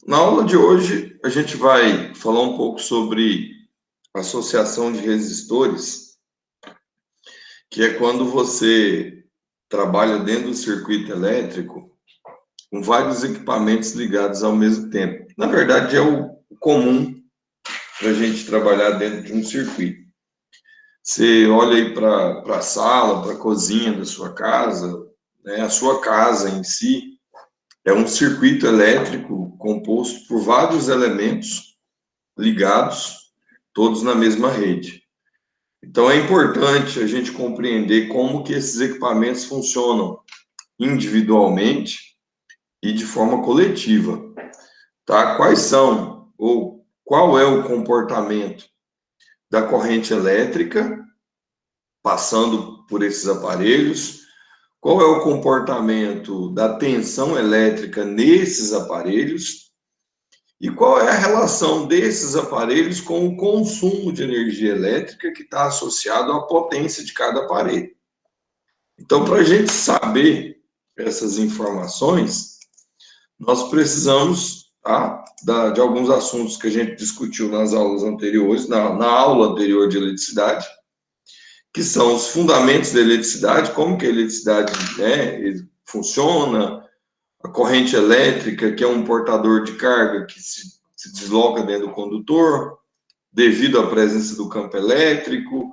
Na aula de hoje, a gente vai falar um pouco sobre associação de resistores, que é quando você trabalha dentro do circuito elétrico com vários equipamentos ligados ao mesmo tempo. Na verdade, é o comum para a gente trabalhar dentro de um circuito. Você olha aí para a sala, para a cozinha da sua casa, né? A sua casa em si é um circuito elétrico composto por vários elementos ligados, todos na mesma rede. Então, é importante a gente compreender como que esses equipamentos funcionam individualmente e de forma coletiva, tá? Quais são, ou qual é o comportamento da corrente elétrica passando por esses aparelhos, qual é o comportamento da tensão elétrica nesses aparelhos e qual é a relação desses aparelhos com o consumo de energia elétrica que está associado à potência de cada aparelho. Então, para a gente saber essas informações, nós precisamos de alguns assuntos que a gente discutiu nas aulas anteriores, na aula anterior de eletricidade, que são os fundamentos da eletricidade, como que a eletricidade funciona, a corrente elétrica, que é um portador de carga que se desloca dentro do condutor, devido à presença do campo elétrico,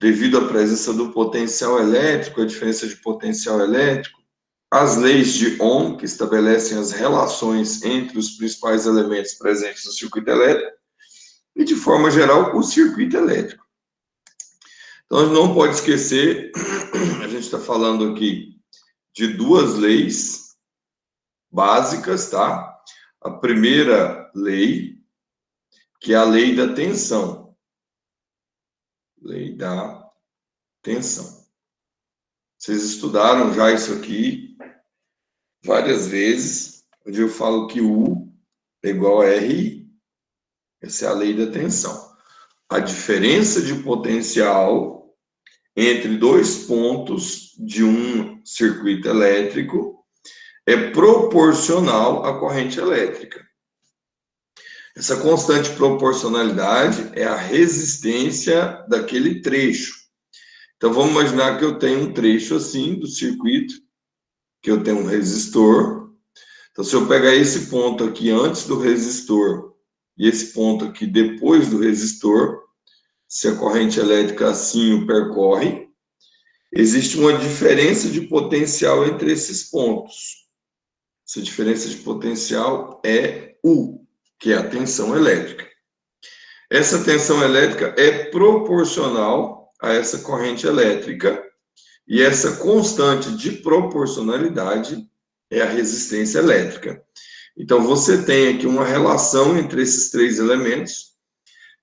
devido à presença do potencial elétrico, a diferença de potencial elétrico, as leis de Ohm, que estabelecem as relações entre os principais elementos presentes no circuito elétrico, e, de forma geral, o circuito elétrico. Então, a gente não pode esquecer, a gente está falando aqui de duas leis básicas, tá? A primeira lei, que é a lei da tensão. Lei da tensão. Vocês estudaram já isso aqui várias vezes, onde eu falo que U é igual a RI. Essa é a lei da tensão. A diferença de potencial entre dois pontos de um circuito elétrico é proporcional à corrente elétrica. Essa constante proporcionalidade é a resistência daquele trecho. Então, vamos imaginar que eu tenho um trecho assim do circuito, que eu tenho um resistor. Então, se eu pegar esse ponto aqui antes do resistor e esse ponto aqui depois do resistor, se a corrente elétrica assim o percorre, existe uma diferença de potencial entre esses pontos. Essa diferença de potencial é U, que é a tensão elétrica. Essa tensão elétrica é proporcional a essa corrente elétrica e essa constante de proporcionalidade é a resistência elétrica. Então, você tem aqui uma relação entre esses três elementos.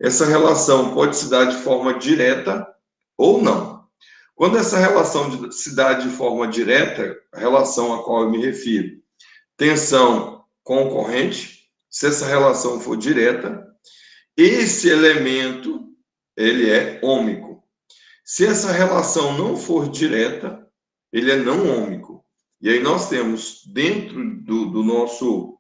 Essa relação pode se dar de forma direta ou não. Quando essa relação se dá de forma direta, a relação a qual eu me refiro, tensão com corrente, se essa relação for direta, esse elemento, ele é ôhmico. Se essa relação não for direta, ele é não ôhmico. E aí nós temos, dentro do nosso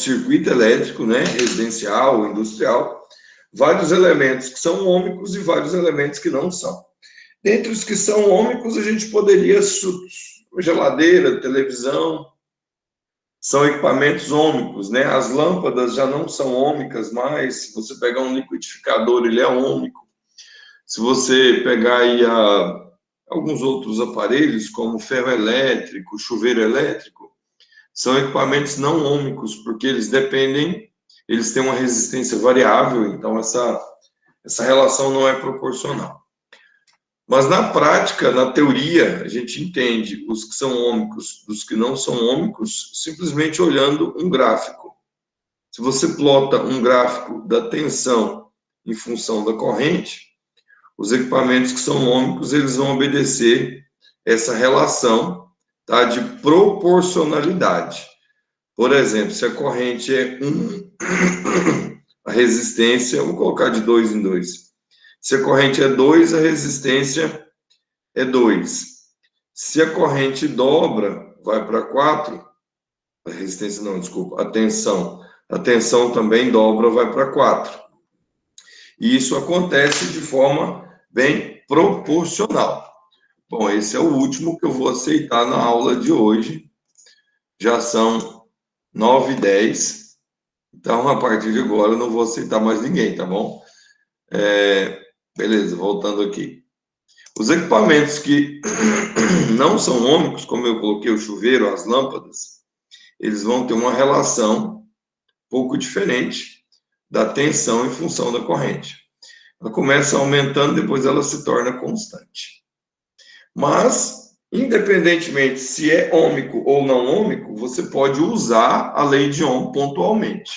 circuito elétrico, né, residencial, industrial, vários elementos que são ôhmicos e vários elementos que não são. Dentre os que são ôhmicos, a gente poderia, geladeira, televisão, são equipamentos ôhmicos, né? As lâmpadas já não são ôhmicas mais. Se você pegar um liquidificador, ele é ôhmico. Se você pegar aí alguns outros aparelhos, como ferro elétrico, chuveiro elétrico, são equipamentos não ôhmicos, porque eles têm uma resistência variável, então essa relação não é proporcional. Mas na prática, na teoria, a gente entende os que são ôhmicos dos que não são ôhmicos simplesmente olhando um gráfico. Se você plota um gráfico da tensão em função da corrente, os equipamentos que são ôhmicos, eles vão obedecer essa relação, tá, de proporcionalidade. Por exemplo, se a corrente é 1, a resistência, vou colocar de 2 em 2. Se a corrente é 2, a resistência é 2. Se a corrente dobra, vai para 4, a resistência não, desculpa, a tensão também dobra, vai para 4. E isso acontece de forma bem proporcional. Bom, esse é o último que eu vou aceitar na aula de hoje. Já são 9h10. Então, a partir de agora, eu não vou aceitar mais ninguém, tá bom? Beleza, voltando aqui. Os equipamentos que não são ômicos, como eu coloquei o chuveiro, as lâmpadas, eles vão ter uma relação um pouco diferente da tensão em função da corrente. Ela começa aumentando, depois ela se torna constante. Mas, independentemente se é ômico ou não ômico, você pode usar a lei de Ohm pontualmente.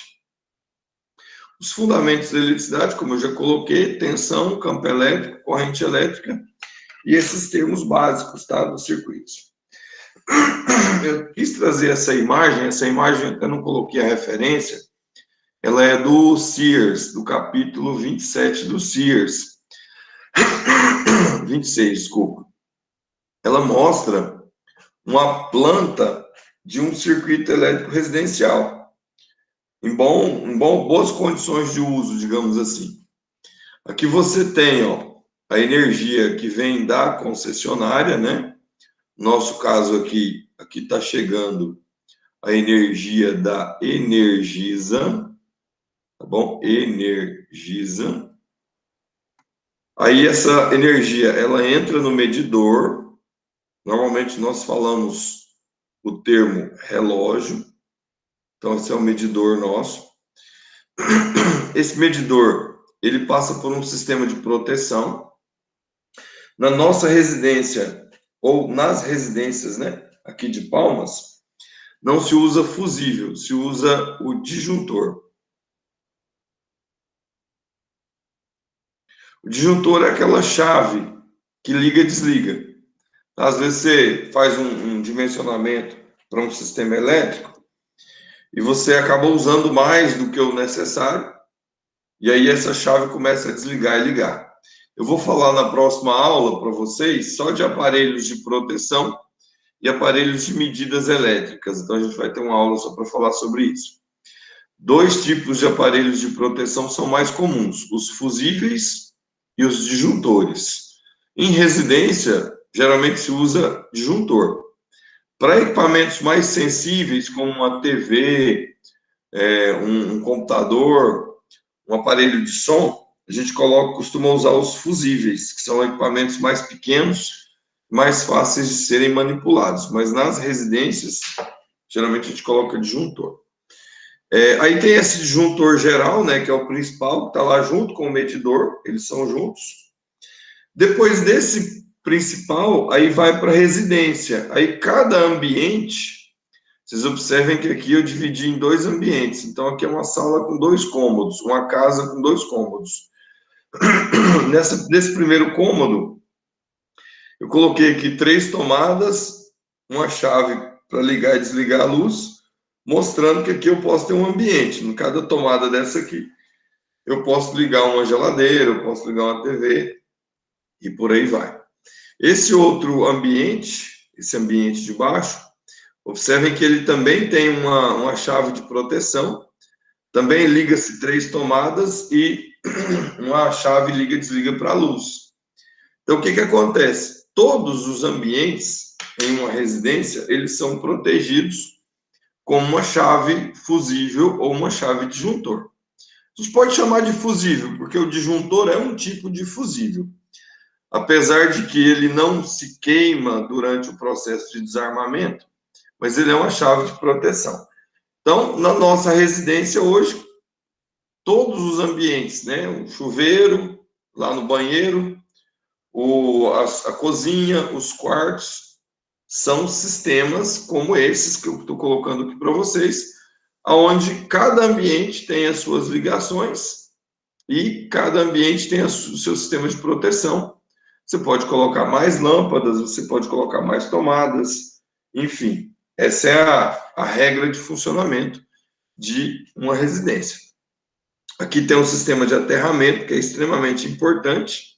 Os fundamentos da eletricidade, como eu já coloquei, tensão, campo elétrico, corrente elétrica e esses termos básicos, tá, dos circuitos. Eu quis trazer essa imagem eu não coloquei a referência, ela é do Sears, do capítulo 27 do Sears. 26, desculpa. Ela mostra uma planta de um circuito elétrico residencial, em boas condições de uso, digamos assim. Aqui você tem, ó, a energia que vem da concessionária, né? Nosso caso aqui está chegando a energia da Energisa, tá bom? Energisa. Aí essa energia, ela entra no medidor. Normalmente nós falamos o termo relógio. Então esse é o medidor nosso. Esse medidor, ele passa por um sistema de proteção. Na nossa residência, ou nas residências, né, aqui de Palmas, não se usa fusível, se usa o disjuntor. O disjuntor é aquela chave que liga e desliga. Às vezes você faz um dimensionamento para um sistema elétrico e você acaba usando mais do que o necessário, e aí essa chave começa a desligar e ligar. Eu vou falar na próxima aula para vocês só de aparelhos de proteção e aparelhos de medidas elétricas. Então, a gente vai ter uma aula só para falar sobre isso. 2 tipos de aparelhos de proteção são mais comuns, os fusíveis e os disjuntores. Em residência, geralmente se usa disjuntor. Para equipamentos mais sensíveis, como uma TV, um computador, um aparelho de som, a gente costuma usar os fusíveis, que são equipamentos mais pequenos, mais fáceis de serem manipulados. Mas nas residências, geralmente a gente coloca disjuntor. Aí tem esse disjuntor geral, né, que é o principal, que está lá junto com o medidor, eles são juntos. Depois desse principal, aí vai para a residência. Aí cada ambiente, vocês observem que aqui eu dividi em 2 ambientes. Então aqui é uma sala com 2 cômodos, uma casa com 2 cômodos. Nesse primeiro cômodo, eu coloquei aqui 3 tomadas, uma chave para ligar e desligar a luz, mostrando que aqui eu posso ter um ambiente. Em cada tomada dessa aqui, eu posso ligar uma geladeira, eu posso ligar uma TV, e por aí vai. Esse outro ambiente, esse ambiente de baixo, observem que ele também tem uma chave de proteção, também liga-se 3 tomadas e uma chave liga e desliga para a luz. Então, o que acontece? Todos os ambientes em uma residência, eles são protegidos com uma chave fusível ou uma chave disjuntor. A gente pode chamar de fusível, porque o disjuntor é um tipo de fusível. Apesar de que ele não se queima durante o processo de desarmamento, mas ele é uma chave de proteção. Então, na nossa residência hoje, todos os ambientes, né? O chuveiro, lá no banheiro, a cozinha, os quartos, são sistemas como esses que eu estou colocando aqui para vocês, onde cada ambiente tem as suas ligações e cada ambiente tem o seu sistema de proteção. Você pode colocar mais lâmpadas, você pode colocar mais tomadas, enfim, essa é a regra de funcionamento de uma residência. Aqui tem um sistema de aterramento que é extremamente importante.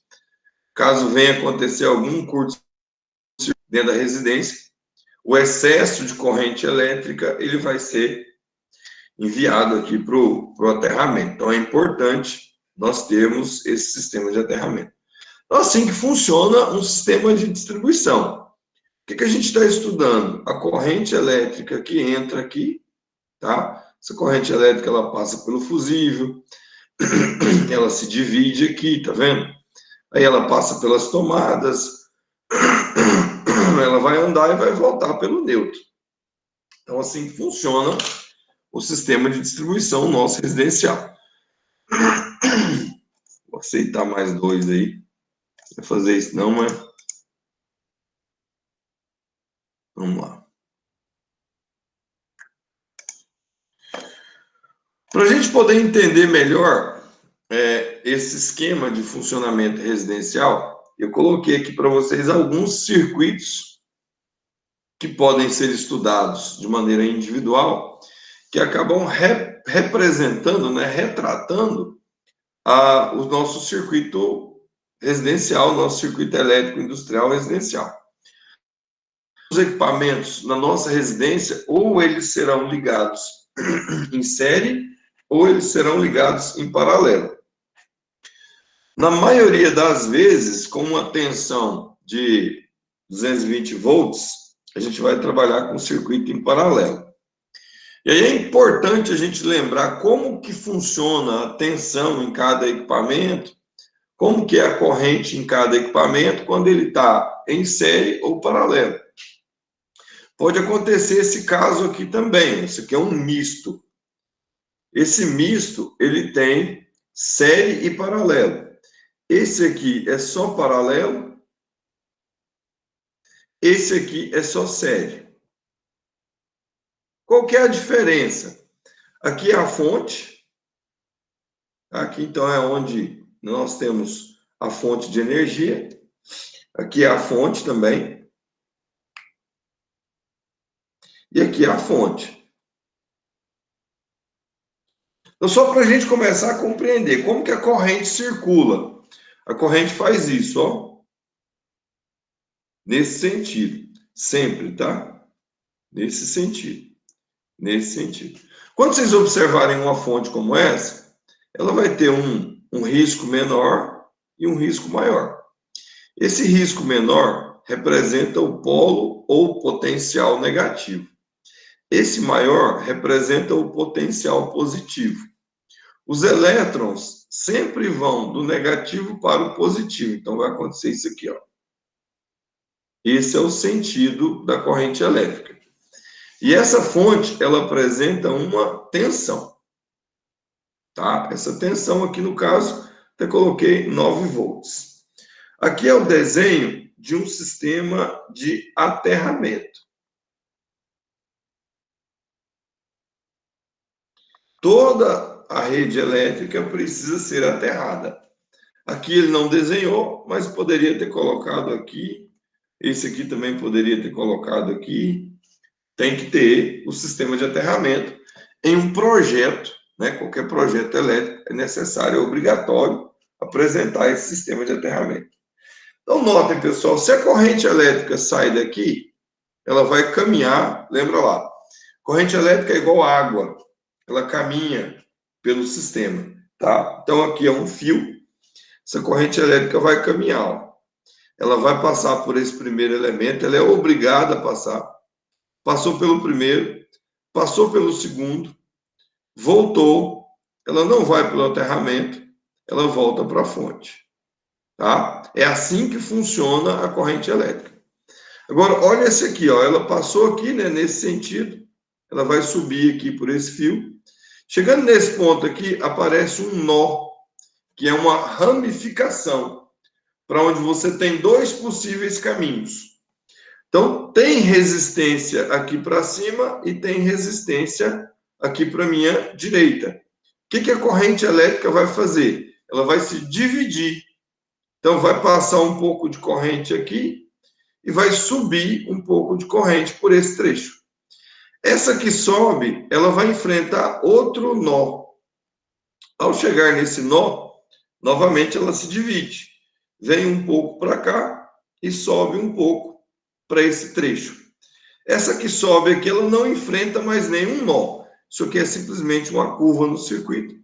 Caso venha acontecer algum curto-circuito dentro da residência, o excesso de corrente elétrica ele vai ser enviado aqui para o aterramento. Então, é importante nós termos esse sistema de aterramento. Então, assim que funciona um sistema de distribuição. O que a gente está estudando? A corrente elétrica que entra aqui, tá? Essa corrente elétrica, ela passa pelo fusível, ela se divide aqui, tá vendo? Aí ela passa pelas tomadas, ela vai andar e vai voltar pelo neutro. Então, assim que funciona o sistema de distribuição nosso residencial. Vou aceitar mais 2 aí. Não vai fazer isso não, mas... Vamos lá. Para a gente poder entender melhor esse esquema de funcionamento residencial, eu coloquei aqui para vocês alguns circuitos que podem ser estudados de maneira individual, que acabam representando, né, retratando o nosso circuito residencial, nosso circuito elétrico industrial residencial. Os equipamentos na nossa residência, ou eles serão ligados em série, ou eles serão ligados em paralelo. Na maioria das vezes, com uma tensão de 220 volts, a gente vai trabalhar com circuito em paralelo. E aí é importante a gente lembrar como que funciona a tensão em cada equipamento, como que é a corrente em cada equipamento, quando ele está em série ou paralelo. Pode acontecer esse caso aqui também, esse aqui é um misto. Esse misto, ele tem série e paralelo. Esse aqui é só paralelo, esse aqui é só série. Qual que é a diferença? Aqui é a fonte, aqui então é onde nós temos a fonte de energia, aqui é a fonte também, e aqui é a fonte. Então, só para a gente começar a compreender como que a corrente circula. A corrente faz isso, ó. Nesse sentido. Sempre, tá? Nesse sentido. Nesse sentido. Quando vocês observarem uma fonte como essa, ela vai ter um risco menor e um risco maior. Esse risco menor representa o polo ou potencial negativo. Esse maior representa o potencial positivo. Os elétrons sempre vão do negativo para o positivo. Então, vai acontecer isso aqui, ó. Esse é o sentido da corrente elétrica. E essa fonte, ela apresenta uma tensão. Tá? Essa tensão aqui, no caso, até coloquei 9 volts. Aqui é o desenho de um sistema de aterramento. Toda a rede elétrica precisa ser aterrada. Aqui ele não desenhou, mas poderia ter colocado aqui. Esse aqui também poderia ter colocado aqui. Tem que ter o sistema de aterramento em um projeto, né? Qualquer projeto elétrico é necessário, é obrigatório apresentar esse sistema de aterramento. Então, notem, pessoal, se a corrente elétrica sai daqui, ela vai caminhar, lembra lá, corrente elétrica é igual água, ela caminha pelo sistema, tá? Então, aqui é um fio, essa corrente elétrica vai caminhar, ó. Ela vai passar por esse primeiro elemento, ela é obrigada a passar. Passou pelo primeiro, passou pelo segundo, voltou, ela não vai pelo aterramento, ela volta para a fonte, tá? É assim que funciona a corrente elétrica. Agora, olha esse aqui, ó, ela passou aqui, né, nesse sentido, ela vai subir aqui por esse fio. Chegando nesse ponto aqui, aparece um nó, que é uma ramificação, para onde você tem 2 possíveis caminhos. Então, tem resistência aqui para cima e tem resistência aqui para a minha direita. O que a corrente elétrica vai fazer? Ela vai se dividir. Então, vai passar um pouco de corrente aqui e vai subir um pouco de corrente por esse trecho. Essa que sobe, ela vai enfrentar outro nó. Ao chegar nesse nó, novamente ela se divide. Vem um pouco para cá e sobe um pouco para esse trecho. Essa que sobe aqui, ela não enfrenta mais nenhum nó. Isso aqui é simplesmente uma curva no circuito.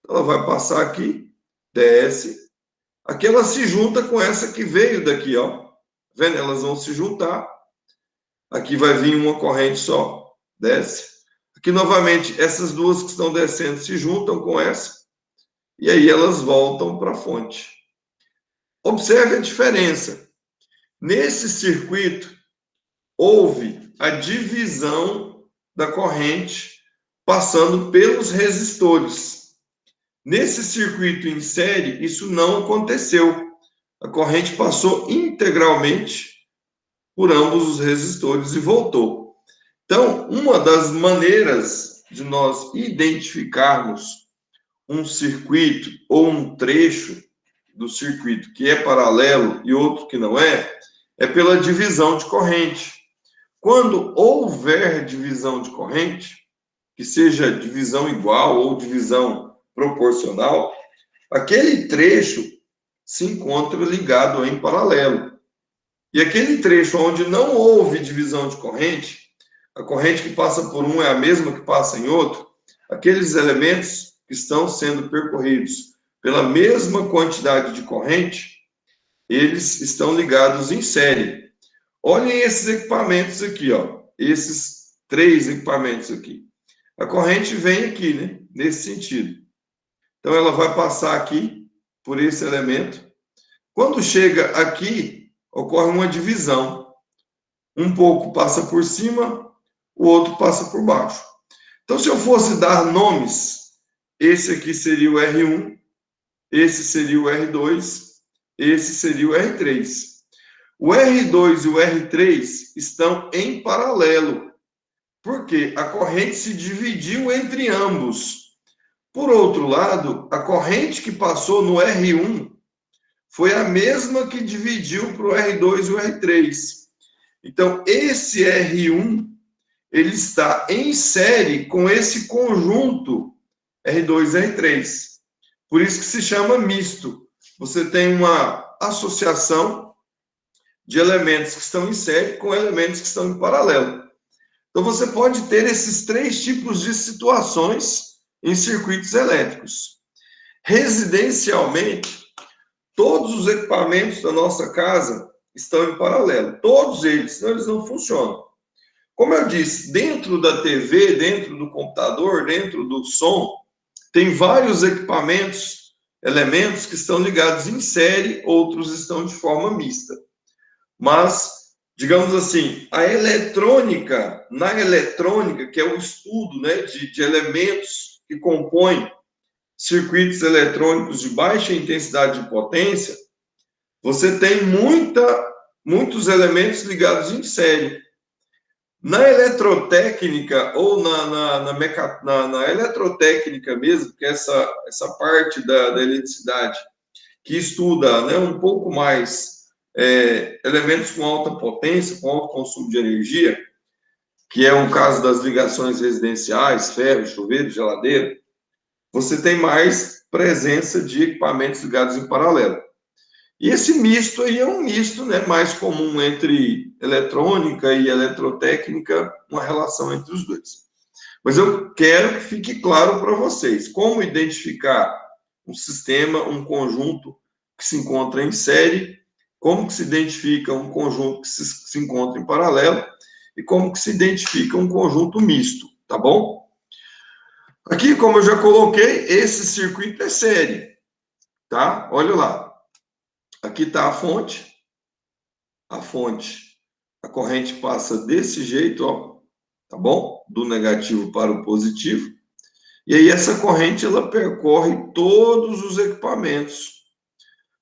Ela vai passar aqui, desce. Aqui ela se junta com essa que veio daqui, ó. Vendo? Elas vão se juntar. Aqui vai vir uma corrente só, desce. Aqui novamente, essas duas que estão descendo se juntam com essa. E aí elas voltam para a fonte. Observe a diferença. Nesse circuito, houve a divisão da corrente passando pelos resistores. Nesse circuito em série, isso não aconteceu. A corrente passou integralmente por ambos os resistores e voltou. Então, uma das maneiras de nós identificarmos um circuito ou um trecho do circuito que é paralelo e outro que não é pela divisão de corrente. Quando houver divisão de corrente, que seja divisão igual ou divisão proporcional, aquele trecho se encontra ligado em paralelo. E aquele trecho onde não houve divisão de corrente, a corrente que passa por um é a mesma que passa em outro, aqueles elementos que estão sendo percorridos pela mesma quantidade de corrente, eles estão ligados em série. Olhem esses equipamentos aqui, ó. Esses 3 equipamentos aqui. A corrente vem aqui, né? Nesse sentido. Então, ela vai passar aqui por esse elemento. Quando chega aqui, ocorre uma divisão. Um pouco passa por cima, o outro passa por baixo. Então, se eu fosse dar nomes, esse aqui seria o R1, esse seria o R2, esse seria o R3. O R2 e o R3 estão em paralelo, porque a corrente se dividiu entre ambos. Por outro lado, a corrente que passou no R1 foi a mesma que dividiu para o R2 e o R3. Então, esse R1, ele está em série com esse conjunto R2 e R3. Por isso que se chama misto. Você tem uma associação de elementos que estão em série com elementos que estão em paralelo. Então, você pode ter esses 3 tipos de situações em circuitos elétricos. Residencialmente, todos os equipamentos da nossa casa estão em paralelo. Todos eles, senão eles não funcionam. Como eu disse, dentro da TV, dentro do computador, dentro do som, tem vários equipamentos, elementos que estão ligados em série, outros estão de forma mista. Mas, digamos assim, a eletrônica, na eletrônica, que é o estudo, né, de elementos que compõem circuitos eletrônicos de baixa intensidade de potência, você tem muitos elementos ligados em série. Na eletrotécnica, ou na eletrotécnica mesmo, que é essa parte da eletricidade, que estuda, né, um pouco mais elementos com alta potência, com alto consumo de energia, que é um caso das ligações residenciais, ferro, chuveiro, geladeira, você tem mais presença de equipamentos ligados em paralelo. E esse misto aí é um misto, né, mais comum entre eletrônica e eletrotécnica, uma relação entre os dois. Mas eu quero que fique claro para vocês como identificar um sistema, um conjunto que se encontra em série, como que se identifica um conjunto que se encontra em paralelo e como que se identifica um conjunto misto, tá bom? Aqui, como eu já coloquei, esse circuito é série, tá? Olha lá. Aqui está a fonte. A corrente passa desse jeito, ó, tá bom? Do negativo para o positivo. E aí essa corrente, ela percorre todos os equipamentos.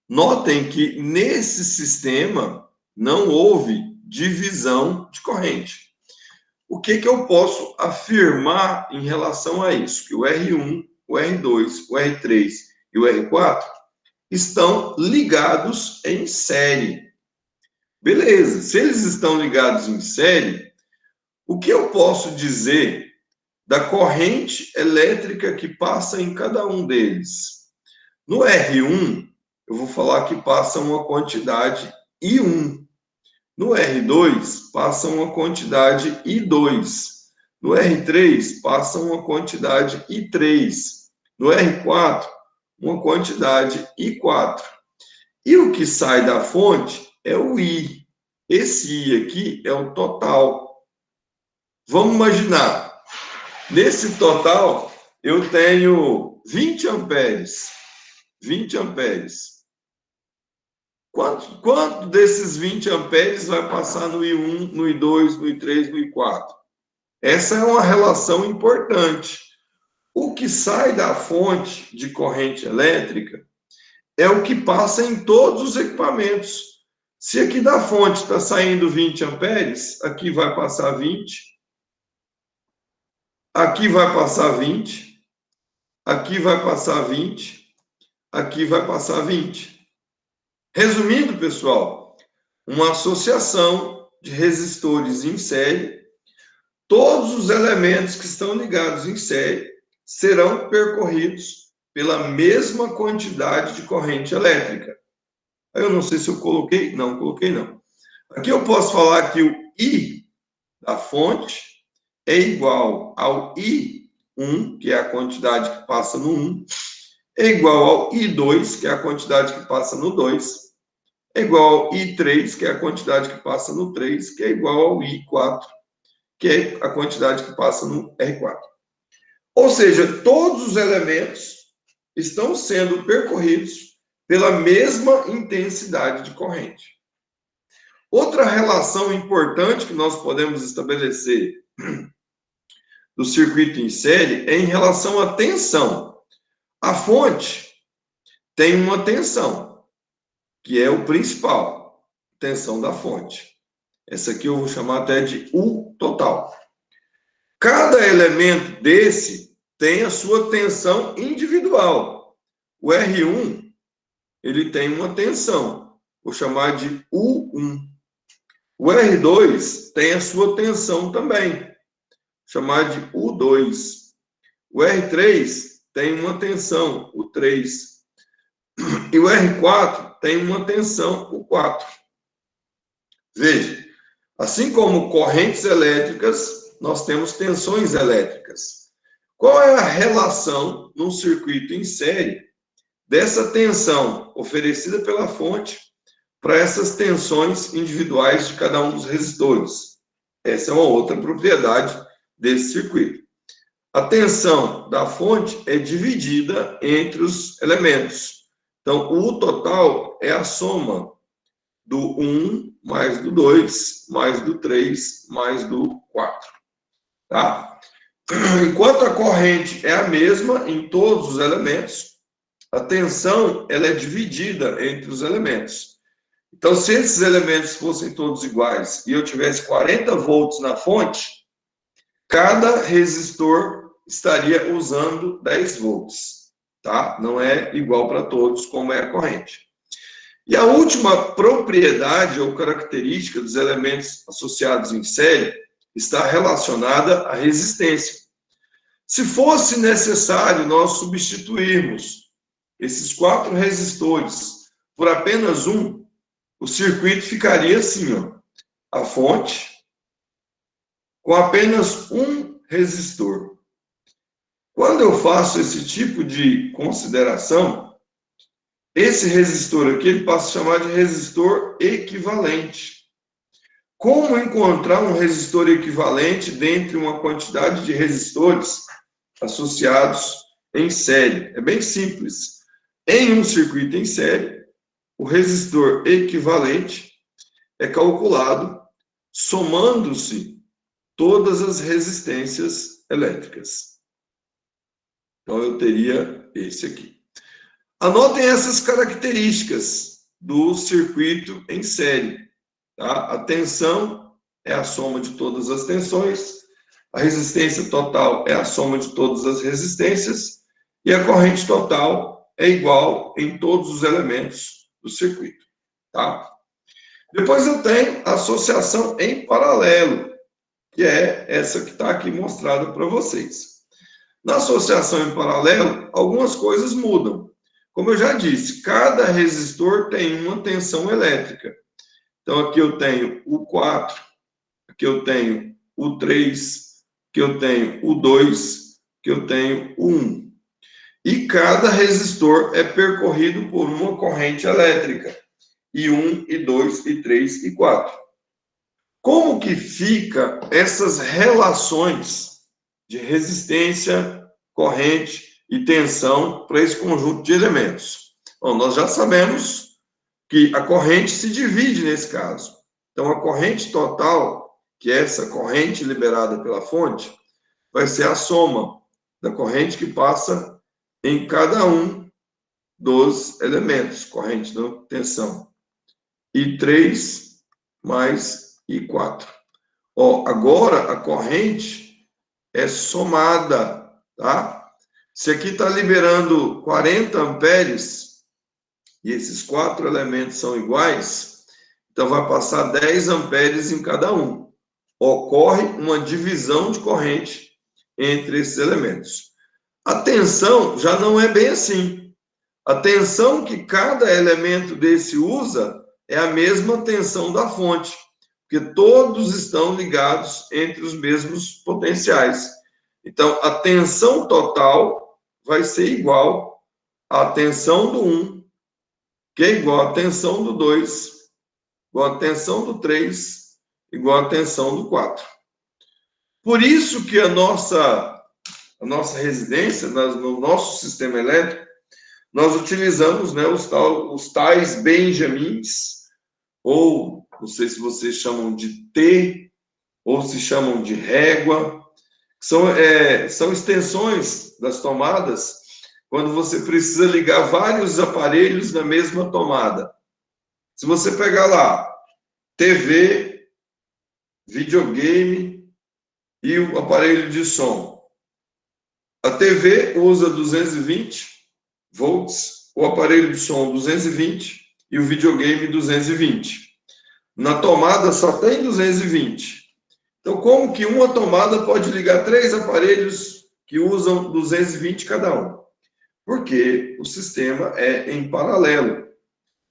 Notem que nesse sistema não houve divisão de corrente. O que eu posso afirmar em relação a isso? Que o R1, o R2, o R3 e o R4 estão ligados em série. Beleza, se eles estão ligados em série, o que eu posso dizer da corrente elétrica que passa em cada um deles? No R1, eu vou falar que passa uma quantidade I1. No R2, passa uma quantidade I2. No R3, passa uma quantidade I3. No R4, uma quantidade I4. E o que sai da fonte é o I. Esse I aqui é o total. Vamos imaginar, nesse total, eu tenho 20 amperes. 20 amperes. Quanto desses 20 amperes vai passar no I1, no I2, no I3, no I4? Essa é uma relação importante. O que sai da fonte de corrente elétrica é o que passa em todos os equipamentos. Se aqui da fonte está saindo 20 amperes, aqui vai passar 20, aqui vai passar 20, aqui vai passar 20, aqui vai passar 20. Resumindo, pessoal, uma associação de resistores em série, todos os elementos que estão ligados em série serão percorridos pela mesma quantidade de corrente elétrica. Eu não sei se eu coloquei, não, coloquei não. Aqui eu posso falar que o I da fonte é igual ao I1, que é a quantidade que passa no 1, é igual ao I2, que é a quantidade que passa no 2, é igual ao I3, que é a quantidade que passa no 3, que é igual ao I4, que é a quantidade que passa no R4. Ou seja, todos os elementos estão sendo percorridos pela mesma intensidade de corrente. Outra relação importante que nós podemos estabelecer do circuito em série é em relação à tensão. A fonte tem uma tensão, que é o principal, tensão da fonte. Essa aqui eu vou chamar até de U total. Cada elemento desse tem a sua tensão individual. O R1, ele tem uma tensão, vou chamar de U1. O R2 tem a sua tensão também, vou chamar de U2. O R3 tem uma tensão, o 3. E o R4 tem uma tensão, o 4. Veja, assim como correntes elétricas, nós temos tensões elétricas. Qual é a relação num circuito em série dessa tensão oferecida pela fonte para essas tensões individuais de cada um dos resistores? Essa é uma outra propriedade desse circuito. A tensão da fonte é dividida entre os elementos. Então, o U total é a soma do 1 mais do 2, mais do 3, mais do 4. Tá? Enquanto a corrente é a mesma em todos os elementos, a tensão ela é dividida entre os elementos. Então, se esses elementos fossem todos iguais e eu tivesse 40 volts na fonte, cada resistor estaria usando 10 volts. Tá? Não é igual para todos como é a corrente. E a última propriedade ou característica dos elementos associados em série está relacionada à resistência. Se fosse necessário nós substituirmos esses 4 resistores por apenas um, o circuito ficaria assim, ó, a fonte com apenas um resistor. Quando eu faço esse tipo de consideração, esse resistor aqui ele passa a chamar de resistor equivalente. Como encontrar um resistor equivalente dentre uma quantidade de resistores associados em série? É bem simples. Em um circuito em série, o resistor equivalente é calculado somando-se todas as resistências elétricas. Então, eu teria esse aqui. Anotem essas características do circuito em série. Tá? A tensão é a soma de todas as tensões, a resistência total é a soma de todas as resistências e a corrente total é igual em todos os elementos do circuito. Tá? Depois eu tenho a associação em paralelo, que é essa que está aqui mostrada para vocês. Na associação em paralelo, algumas coisas mudam. Como eu já disse, cada resistor tem uma tensão elétrica. Então, aqui eu tenho o 4, aqui eu tenho o 3, aqui eu tenho o 2, aqui eu tenho o 1. E cada resistor é percorrido por uma corrente elétrica. E 1, e 2, e 3, e 4. Como que fica essas relações de resistência, corrente e tensão para esse conjunto de elementos? Bom, nós já sabemos que a corrente se divide nesse caso. Então, a corrente total, que é essa corrente liberada pela fonte, vai ser a soma da corrente que passa em cada um dos elementos, corrente da tensão. E 3 mais I4. Ó, agora a corrente é somada, tá? Se aqui está liberando 40 amperes, e esses 4 elementos são iguais, então vai passar 10 amperes em cada um. Ocorre uma divisão de corrente entre esses elementos. A tensão já não é bem assim. A tensão que cada elemento desse usa é a mesma tensão da fonte, porque todos estão ligados entre os mesmos potenciais. Então, a tensão total vai ser igual à tensão do 1, que é igual à tensão do 2, igual à tensão do 3, igual à tensão do 4. Por isso que a nossa residência, no nosso sistema elétrico, nós utilizamos, né, os tais benjamins, ou não sei se vocês chamam de T, ou se chamam de régua, que são extensões das tomadas, quando você precisa ligar vários aparelhos na mesma tomada. Se você pegar lá, TV, videogame e o aparelho de som. A TV usa 220 volts, o aparelho de som 220 e o videogame 220. Na tomada só tem 220. Então, como que uma tomada pode ligar 3 aparelhos que usam 220 cada um? Porque o sistema é em paralelo.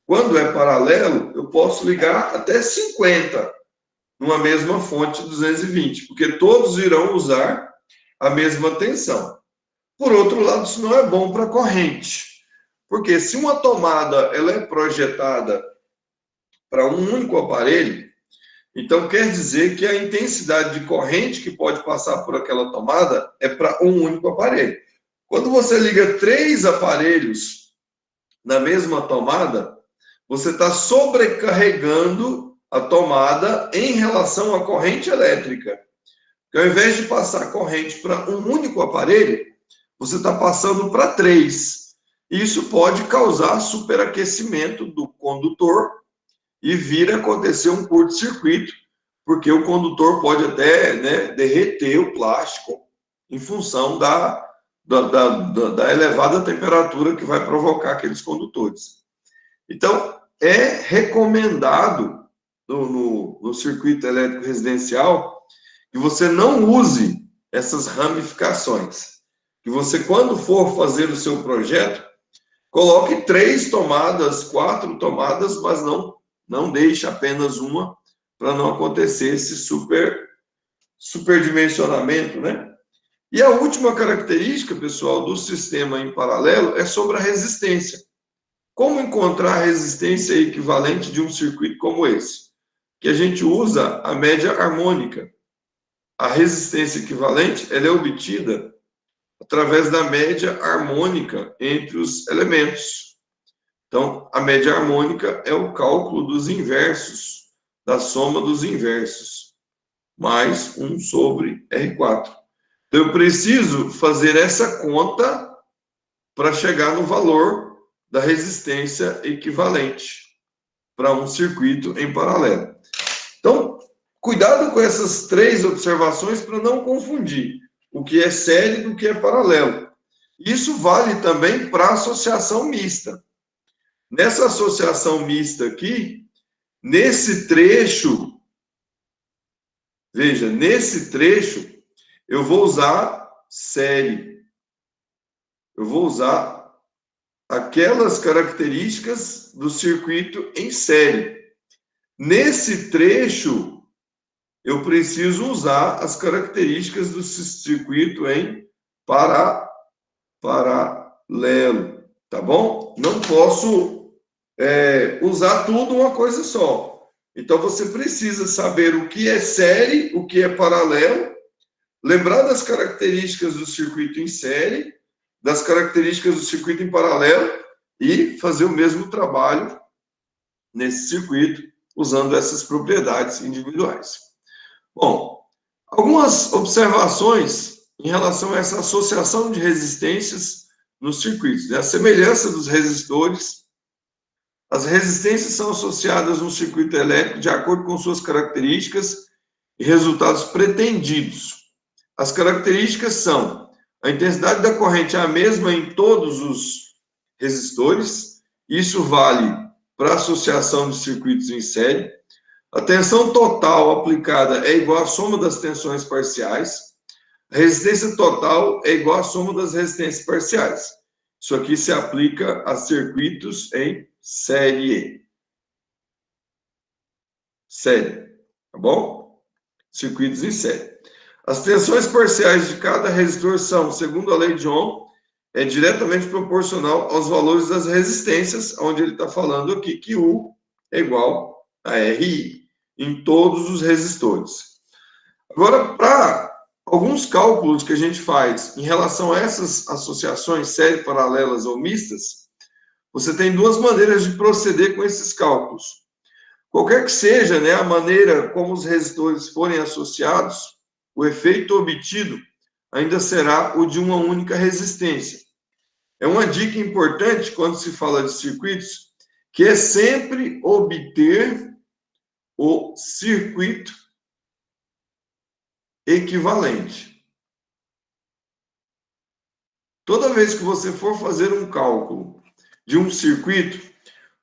Quando é paralelo, eu posso ligar até 50 numa mesma fonte 220, porque todos irão usar a mesma tensão. Por outro lado, isso não é bom para a corrente, porque se uma tomada ela é projetada para um único aparelho, então quer dizer que a intensidade de corrente que pode passar por aquela tomada é para um único aparelho. Quando você liga 3 aparelhos na mesma tomada, você está sobrecarregando a tomada em relação à corrente elétrica. Porque ao invés de passar corrente para um único aparelho, você está passando para 3. Isso pode causar superaquecimento do condutor e vir a acontecer um curto-circuito, porque o condutor pode até, né, derreter o plástico em função da elevada temperatura que vai provocar aqueles condutores. Então, é recomendado no circuito elétrico residencial que você não use essas ramificações. Que você, quando for fazer o seu projeto, coloque 3 tomadas, 4 tomadas, mas não deixe apenas uma, para não acontecer esse superdimensionamento, né? E a última característica, pessoal, do sistema em paralelo é sobre a resistência. Como encontrar a resistência equivalente de um circuito como esse? Que a gente usa a média harmônica. A resistência equivalente ela é obtida através da média harmônica entre os elementos. Então, a média harmônica é o cálculo dos inversos, da soma dos inversos, mais 1 sobre R4. Então, eu preciso fazer essa conta para chegar no valor da resistência equivalente para um circuito em paralelo. Então, cuidado com essas 3 observações para não confundir o que é série do que é paralelo. Isso vale também para a associação mista. Nessa associação mista aqui, nesse trecho, veja, nesse trecho, eu vou usar série. Eu vou usar aquelas características do circuito em série. Nesse trecho, eu preciso usar as características do circuito em paralelo, tá bom? Não posso usar tudo uma coisa só. Então, você precisa saber o que é série, o que é paralelo, lembrar das características do circuito em série, das características do circuito em paralelo e fazer o mesmo trabalho nesse circuito, usando essas propriedades individuais. Bom, algumas observações em relação a essa associação de resistências nos circuitos, né? A semelhança dos resistores. As resistências são associadas no circuito elétrico de acordo com suas características e resultados pretendidos. As características são: a intensidade da corrente é a mesma em todos os resistores, isso vale para a associação de circuitos em série. A tensão total aplicada é igual à soma das tensões parciais. A resistência total é igual à soma das resistências parciais. Isso aqui se aplica a circuitos em série. Série, tá bom? Circuitos em série. As tensões parciais de cada resistor são, segundo a lei de Ohm, diretamente proporcional aos valores das resistências, onde ele está falando aqui que U é igual a RI em todos os resistores. Agora, para alguns cálculos que a gente faz em relação a essas associações série, paralelas ou mistas, você tem duas maneiras de proceder com esses cálculos. Qualquer que seja, né, a maneira como os resistores forem associados, o efeito obtido ainda será o de uma única resistência. É uma dica importante quando se fala de circuitos, que é sempre obter o circuito equivalente. Toda vez que você for fazer um cálculo de um circuito,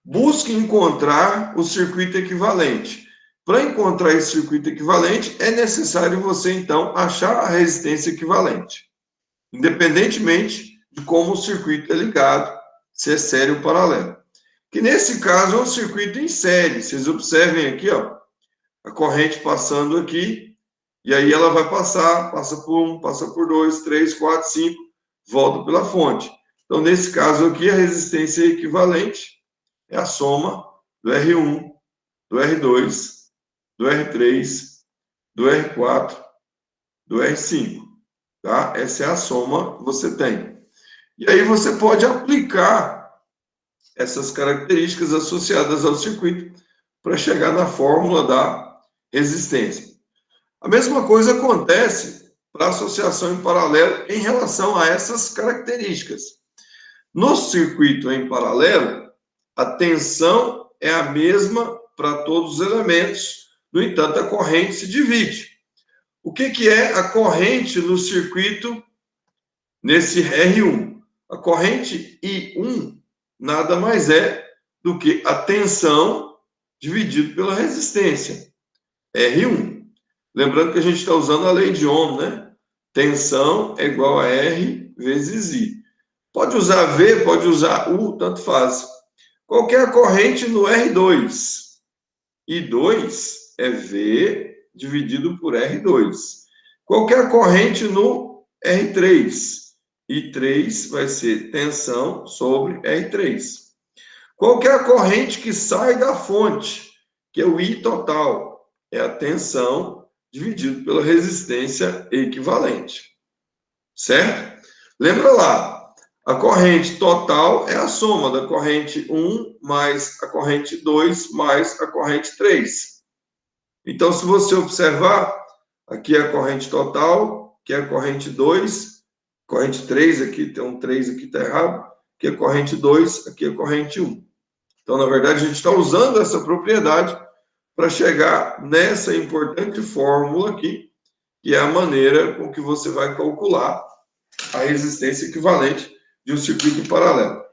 busque encontrar o circuito equivalente. Para encontrar esse circuito equivalente, é necessário você, então, achar a resistência equivalente, independentemente de como o circuito é ligado, se é série ou paralelo. Que nesse caso é um circuito em série. Vocês observem aqui, ó, a corrente passando aqui, e aí ela vai passa por 1, passa por 2, 3, 4, 5, volta pela fonte. Então, nesse caso aqui, a resistência equivalente é a soma do R1, do R2, do R3, do R4, do R5, tá? Essa é a soma que você tem. E aí você pode aplicar essas características associadas ao circuito para chegar na fórmula da resistência. A mesma coisa acontece para a associação em paralelo em relação a essas características. No circuito em paralelo, a tensão é a mesma para todos os elementos, no entanto, a corrente se divide. O que é a corrente no circuito nesse R1? A corrente I1 nada mais é do que a tensão dividido pela resistência, R1. Lembrando que a gente está usando a lei de Ohm, né? Tensão é igual a R vezes I. Pode usar V, pode usar U, tanto faz. Qual que é a corrente no R2? I2 é V dividido por R2. Qual que é a corrente no R3? I3 vai ser tensão sobre R3. Qual que é a corrente que sai da fonte? Que é o I total. É a tensão dividido pela resistência equivalente. Certo? Lembra lá, a corrente total é a soma da corrente 1 mais a corrente 2 mais a corrente 3. Então, se você observar, aqui é a corrente total, que é a corrente 2, corrente 3 aqui, tem um 3 aqui, está errado, aqui é a corrente 2, aqui é a corrente 1. Então, na verdade, a gente está usando essa propriedade para chegar nessa importante fórmula aqui, que é a maneira com que você vai calcular a resistência equivalente de um circuito em paralelo.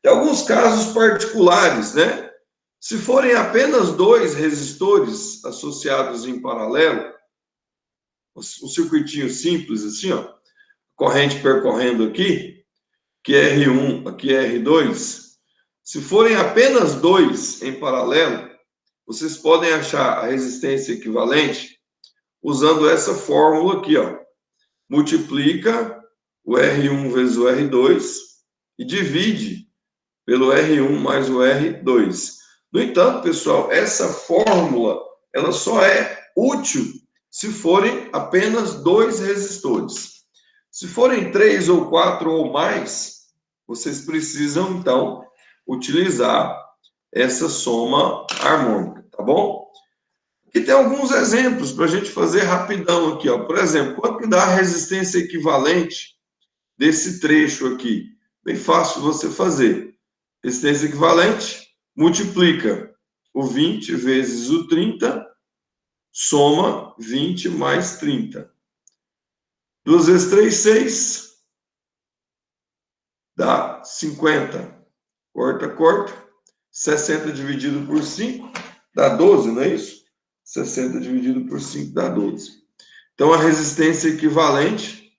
Tem alguns casos particulares, né? Se forem apenas dois resistores associados em paralelo, um circuitinho simples assim, ó, corrente percorrendo aqui, que é R1, aqui é R2, se forem apenas dois em paralelo, vocês podem achar a resistência equivalente usando essa fórmula aqui, ó. Multiplica o R1 vezes o R2 e divide pelo R1 mais o R2. No entanto, pessoal, essa fórmula ela só é útil se forem apenas 2 resistores. Se forem 3 ou 4 ou mais, vocês precisam, então, utilizar essa soma harmônica, tá bom? E tem alguns exemplos para a gente fazer rapidão aqui, ó. Por exemplo, quanto que dá a resistência equivalente desse trecho aqui? Bem fácil você fazer. Resistência equivalente, multiplica o 20 vezes o 30, soma 20 mais 30. 2 vezes 3, 6, dá 50. Corta, corta. 60 dividido por 5, dá 12, não é isso? 60 dividido por 5 dá 12. Então, a resistência equivalente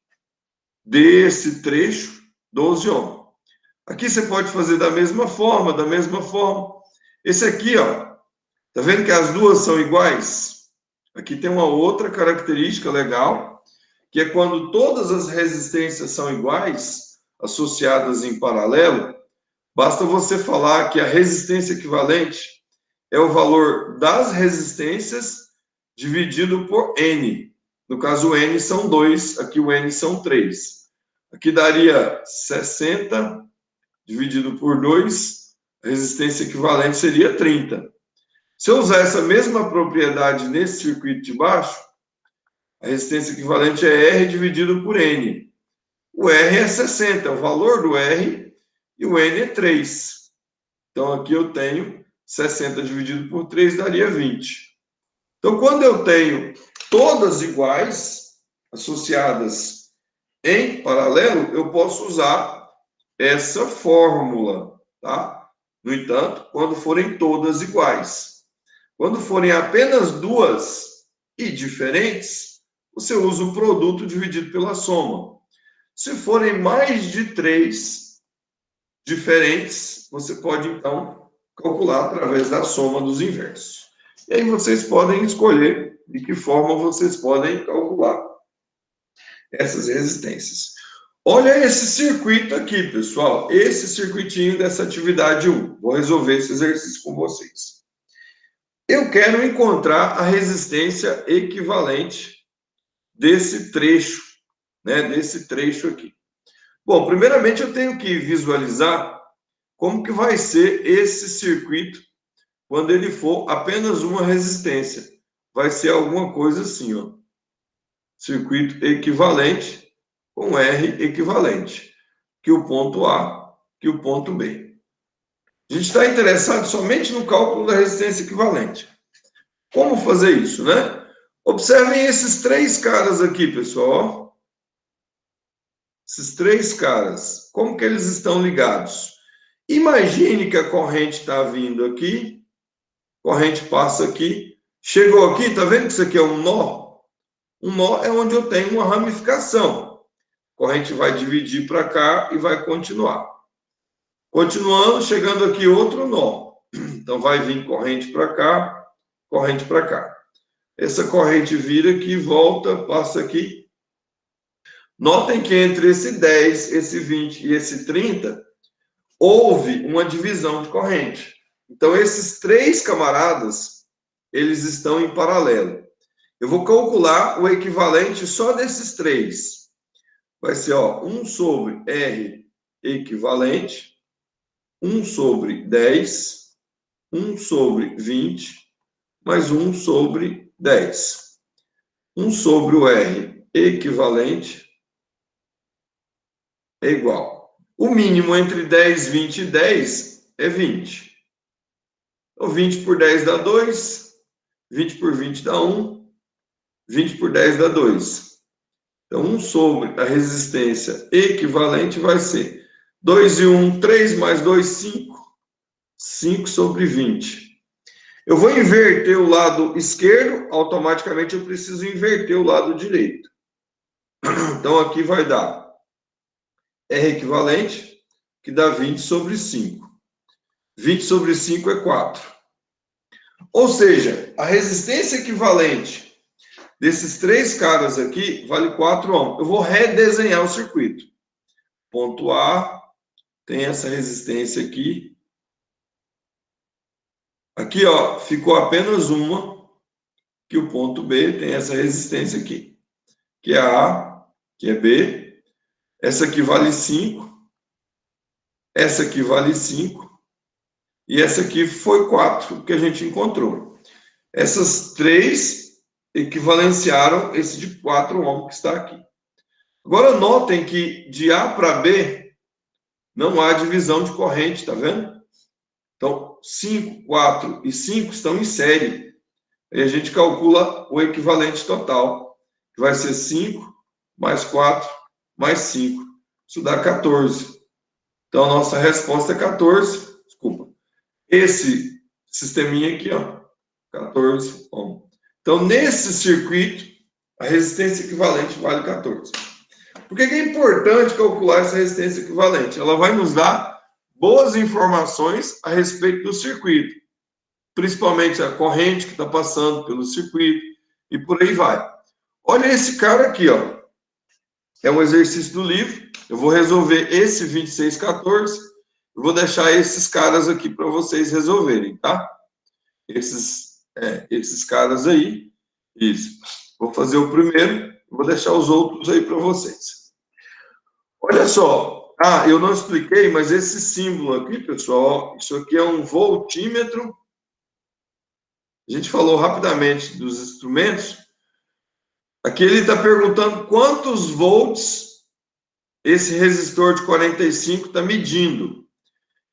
desse trecho, 12 ohms. Aqui você pode fazer da mesma forma, da mesma forma. Esse aqui, ó, tá vendo que as duas são iguais? Aqui tem uma outra característica legal, que é quando todas as resistências são iguais, associadas em paralelo, basta você falar que a resistência equivalente é o valor das resistências dividido por N. No caso, o N são 2, aqui o N são 3. Aqui daria 60 dividido por 2, a resistência equivalente seria 30. Se eu usar essa mesma propriedade nesse circuito de baixo, a resistência equivalente é R dividido por N. O R é 60, é o valor do R, e o N é 3. Então, aqui eu tenho 60 dividido por 3 daria 20. Então, quando eu tenho todas iguais, associadas em paralelo, eu posso usar essa fórmula, tá? No entanto, quando forem todas iguais. Quando forem apenas duas e diferentes, você usa o produto dividido pela soma. Se forem mais de 3 diferentes, você pode, então, calcular através da soma dos inversos. E aí vocês podem escolher de que forma vocês podem calcular essas resistências. Olha esse circuito aqui, pessoal. Esse circuitinho dessa atividade 1. Vou resolver esse exercício com vocês. Eu quero encontrar a resistência equivalente desse trecho, né? Desse trecho aqui. Bom, primeiramente eu tenho que visualizar como que vai ser esse circuito quando ele for apenas uma resistência. Vai ser alguma coisa assim, ó. Circuito equivalente com R equivalente. Que o ponto A, que o ponto B. A gente está interessado somente no cálculo da resistência equivalente. Como fazer isso, né? Observem esses 3 caras aqui, pessoal. Esses 3 caras. Como que eles estão ligados? Imagine que a corrente está vindo aqui, corrente passa aqui, chegou aqui, tá vendo que isso aqui é um nó? Um nó é onde eu tenho uma ramificação. A corrente vai dividir para cá e vai continuar. Continuando, chegando aqui outro nó. Então, vai vir corrente para cá, corrente para cá. Essa corrente vira aqui, volta, passa aqui. Notem que entre esse 10, esse 20 e esse 30, houve uma divisão de corrente. Então, esses 3 camaradas, eles estão em paralelo. Eu vou calcular o equivalente só desses 3. Vai ser, ó, 1 sobre R equivalente, 1 sobre 10, 1 sobre 20, mais 1 sobre 10. 1 sobre o R equivalente é igual. O mínimo entre 10, 20 e 10 é 20. Então, 20 por 10 dá 2, 20 por 20 dá 1, 20 por 10 dá 2. Então, 1 sobre a resistência equivalente vai ser 2 e 1, 3 mais 2, 5. 5 sobre 20. Eu vou inverter o lado esquerdo, automaticamente eu preciso inverter o lado direito. Então, aqui vai dar R equivalente, que dá 20 sobre 5. 20 sobre 5 é 4. Ou seja, a resistência equivalente desses três caras aqui vale 4 ohms. Eu vou redesenhar o circuito. Ponto A tem essa resistência aqui. Aqui, ó, ficou apenas uma, que o ponto B tem essa resistência aqui, que é A, que é B. Essa aqui vale 5. Essa aqui vale 5. E essa aqui foi 4 que a gente encontrou. Essas três equivalenciaram esse de 4 ohms que está aqui. Agora, notem que de A para B não há divisão de corrente, tá vendo? Então, 5, 4 e 5 estão em série. Aí a gente calcula o equivalente total, que vai ser 5 mais 4 mais 5. Isso dá 14. Então, a nossa resposta é 14. Desculpa. Esse sisteminha aqui, ó, 14 ohms. Então, nesse circuito, a resistência equivalente vale 14. Por que é importante calcular essa resistência equivalente? Ela vai nos dar boas informações a respeito do circuito, principalmente a corrente que está passando pelo circuito e por aí vai. Olha esse cara aqui, ó. É um exercício do livro. Eu vou resolver esse 2614. Eu vou deixar esses caras aqui para vocês resolverem, tá? Esses caras aí. Isso. Vou fazer o primeiro. Vou deixar os outros aí para vocês. Olha só. Ah, eu não expliquei, mas esse símbolo aqui, pessoal, ó, isso aqui é um voltímetro. A gente falou rapidamente dos instrumentos. Aqui ele está perguntando quantos volts esse resistor de 45 está medindo.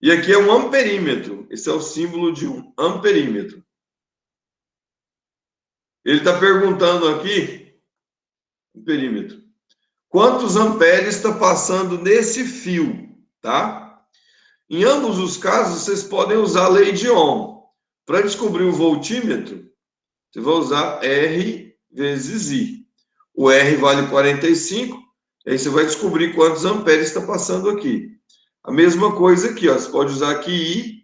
E aqui é um amperímetro. Esse é o símbolo de um amperímetro. Ele está perguntando aqui, amperímetro, quantos amperes está passando nesse fio, tá? Em ambos os casos, vocês podem usar a lei de Ohm. Para descobrir o voltímetro, você vai usar R vezes I. O R vale 45, aí você vai descobrir quantos amperes está passando aqui. A mesma coisa aqui, ó, você pode usar aqui I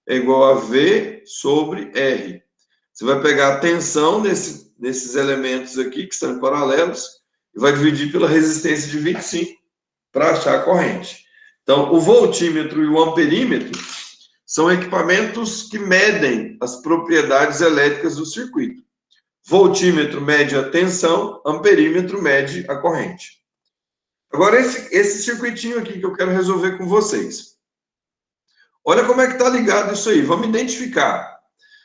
é igual a V sobre R. Você vai pegar a tensão nesses elementos aqui, que estão paralelos, e vai dividir pela resistência de 25 para achar a corrente. Então, o voltímetro e o amperímetro são equipamentos que medem as propriedades elétricas do circuito. Voltímetro mede a tensão, amperímetro mede a corrente. Agora, esse circuitinho aqui que eu quero resolver com vocês. Olha como é que está ligado isso aí. Vamos identificar.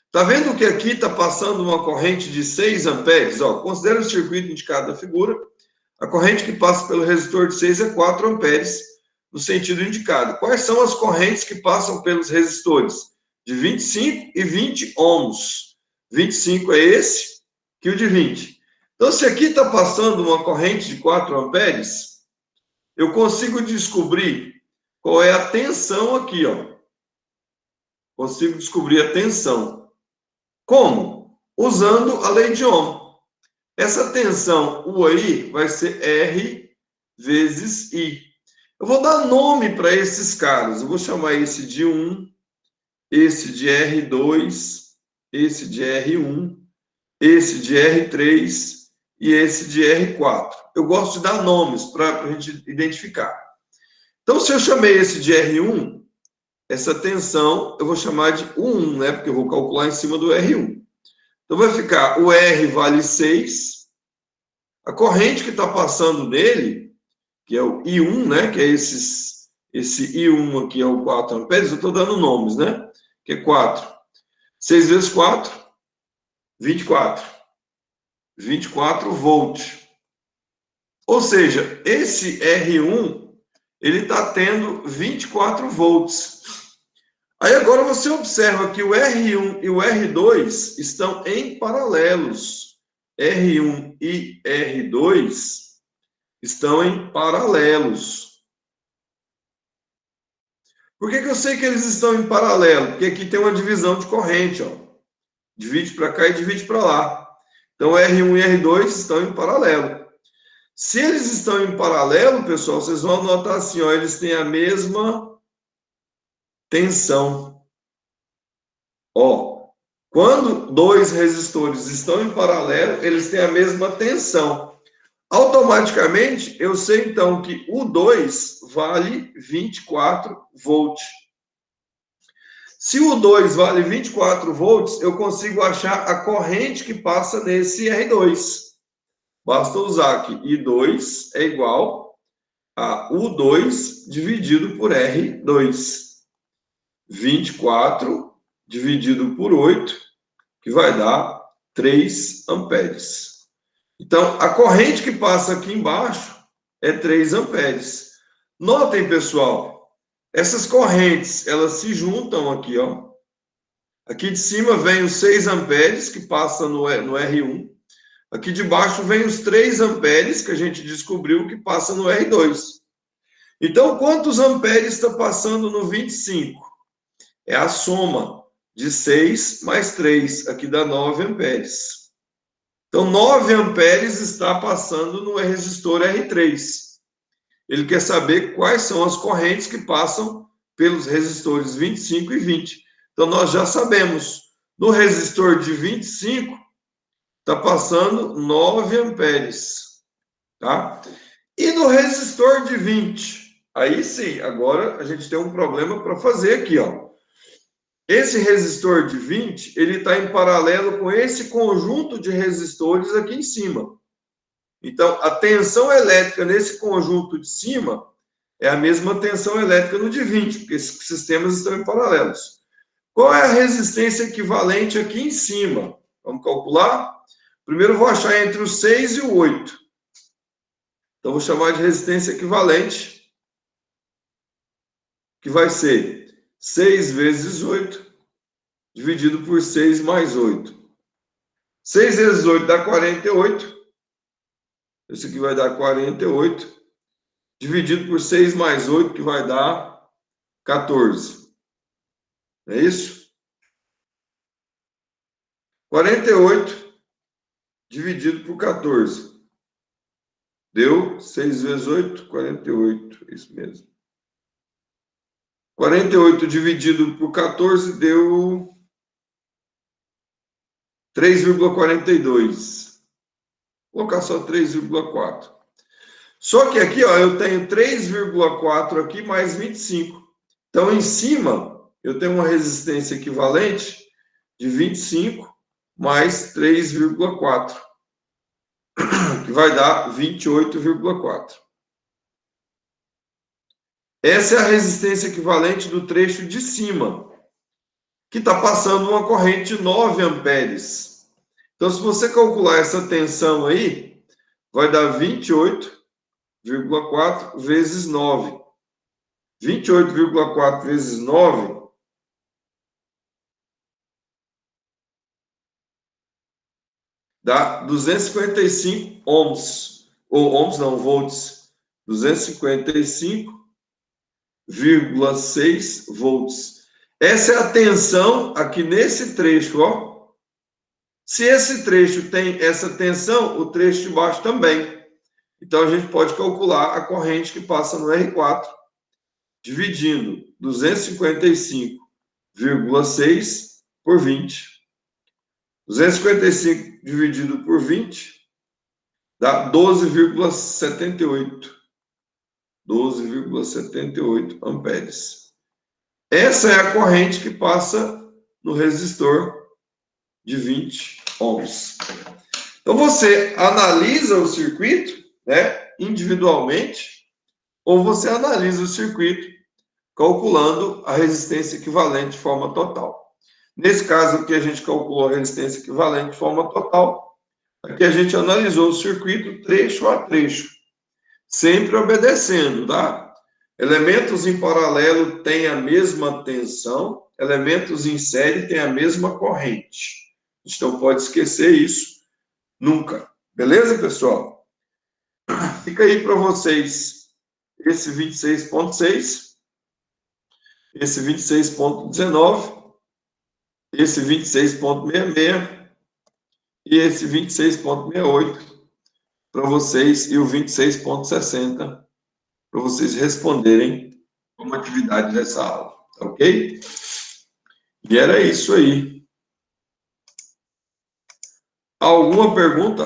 Está vendo que aqui está passando uma corrente de 6 amperes? Ó, considera o circuito indicado na figura. A corrente que passa pelo resistor de 6 é 4 amperes, no sentido indicado. Quais são as correntes que passam pelos resistores? De 25 e 20 ohms. 25 é esse, que o de 20. Então, se aqui está passando uma corrente de 4 amperes, eu consigo descobrir qual é a tensão aqui, ó. Consigo descobrir a tensão. Como? Usando a lei de Ohm. Essa tensão U aí vai ser R vezes I. Eu vou dar nome para esses caras. Eu vou chamar esse de 1, esse de R2, esse de R1, esse de R3 e esse de R4. Eu gosto de dar nomes para a gente identificar. Então, se eu chamei esse de R1, essa tensão eu vou chamar de U1, né? Porque eu vou calcular em cima do R1. Então, vai ficar o R vale 6. A corrente que está passando nele, que é o I1, né? Que é esse I1 aqui é o 4 amperes. Eu estou dando nomes, né? Que é 4. 6 vezes 4, 24. 24 volts. Ou seja, esse R1, ele está tendo 24 volts. Aí agora você observa que o R1 e o R2 estão em paralelos. R1 e R2 estão em paralelos. Por que eu sei que eles estão em paralelo? Porque aqui tem uma divisão de corrente, ó. Divide para cá e divide para lá. Então, R1 e R2 estão em paralelo. Se eles estão em paralelo, pessoal, vocês vão notar assim, ó, eles têm a mesma tensão. Ó, Quando dois resistores estão em paralelo, eles têm a mesma tensão. Automaticamente, eu sei então que o 2 vale 24 volts. Se o 2 vale 24 volts, eu consigo achar a corrente que passa nesse R2. Basta usar aqui I2 é igual a U2 dividido por R2. 24 dividido por 8, que vai dar 3 amperes. Então, a corrente que passa aqui embaixo é 3 amperes. Notem, pessoal, essas correntes, elas se juntam aqui, ó. Aqui de cima vem os 6 amperes que passa no R1. Aqui de baixo vem os 3 amperes que a gente descobriu que passa no R2. Então, quantos amperes está passando no 25? É a soma de 6 mais 3. Aqui dá 9 amperes. Então, 9 amperes está passando no resistor R3. Ele quer saber quais são as correntes que passam pelos resistores 25 e 20. Então, nós já sabemos. No resistor de 25, está passando 9 amperes. Tá? E no resistor de 20, aí sim, agora a gente tem um problema para fazer aqui, ó. Esse resistor de 20, ele está em paralelo com esse conjunto de resistores aqui em cima. Então, a tensão elétrica nesse conjunto de cima é a mesma tensão elétrica no de 20, porque esses sistemas estão em paralelos. Qual é a resistência equivalente aqui em cima? Vamos calcular? Primeiro eu vou achar entre o 6 e o 8. Então, vou chamar de resistência equivalente, que vai ser 6 vezes 8, dividido por 6 mais 8. 6 vezes 8 dá 48. Esse aqui vai dar 48. Dividido por 6 mais 8, que vai dar 14. É isso? 48 dividido por 14. Deu 6 vezes 8, 48. Isso mesmo. 48 dividido por 14 deu 3,42. Vou colocar só 3,4. Só que aqui, ó, eu tenho 3,4 aqui mais 25. Então, em cima, eu tenho uma resistência equivalente de 25 mais 3,4, que vai dar 28,4. Essa é a resistência equivalente do trecho de cima, que está passando uma corrente de 9 amperes. Então, se você calcular essa tensão aí, vai dar 28,4 vezes 9. 28,4 vezes 9 dá 255 ohms. Ou ohms não, volts. 255,6 volts. Essa é a tensão aqui nesse trecho, ó. Se esse trecho tem essa tensão, o trecho de baixo também. Então, a gente pode calcular a corrente que passa no R4, dividindo 255,6 por 20. 255 dividido por 20 dá 12,78. 12,78 amperes. Essa é a corrente que passa no resistor de 20 ohms. Então, você analisa o circuito, né, individualmente, ou você analisa o circuito calculando a resistência equivalente de forma total. Nesse caso aqui, a gente calculou a resistência equivalente de forma total. Aqui a gente analisou o circuito trecho a trecho, sempre obedecendo, tá? Elementos em paralelo têm a mesma tensão, elementos em série têm a mesma corrente. A gente não pode esquecer isso nunca. Beleza, pessoal? Fica aí para vocês esse 26,6, esse 26,19, esse 26,66 e esse 26,68 para vocês e o 26,60 para vocês responderem como atividade dessa aula, ok? E era isso aí. Alguma pergunta?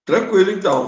Tranquilo, então.